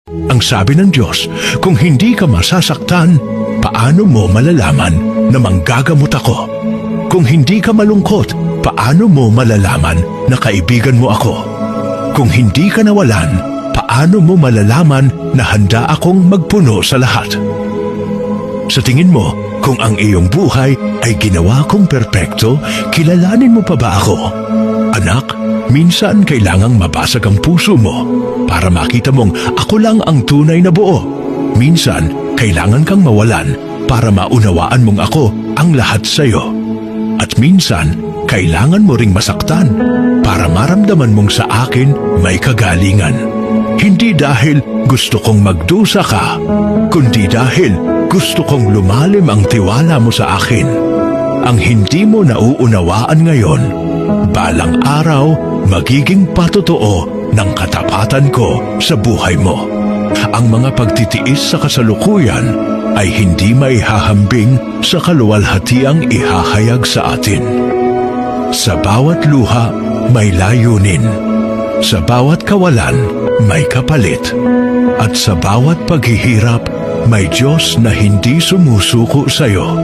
Ang sabi ng Diyos, kung hindi ka masasaktan, paano mo malalaman na manggagamot ako? Kung hindi ka malungkot, paano mo malalaman na kaibigan mo ako? Kung hindi ka nawalan, paano mo malalaman na handa akong magpuno sa lahat? Sa tingin mo, kung ang iyong buhay ay ginawa kong perpekto, kilalanin mo pa ba ako? Anak, minsan kailangang mabasag ang puso mo para makita mong ako lang ang tunay na buo. Minsan, kailangan kang mawalan para maunawaan mong ako ang lahat sa iyo. At minsan, kailangan mo ring masaktan para maramdaman mong sa akin may kagalingan. Hindi dahil gusto kong magdusa ka, kundi dahil gusto kong lumalim ang tiwala mo sa akin. Ang hindi mo nauunawaan ngayon, balang araw magiging patotoo ng katapatan ko sa buhay mo. Ang mga pagtitiis sa kasalukuyan ay hindi maihahambing sa kaluwalhatiang ihahayag sa atin. Sa bawat luha may layunin, sa bawat kawalan may kapalit, at sa bawat paghihirap may Diyos na hindi sumusuko sa iyo.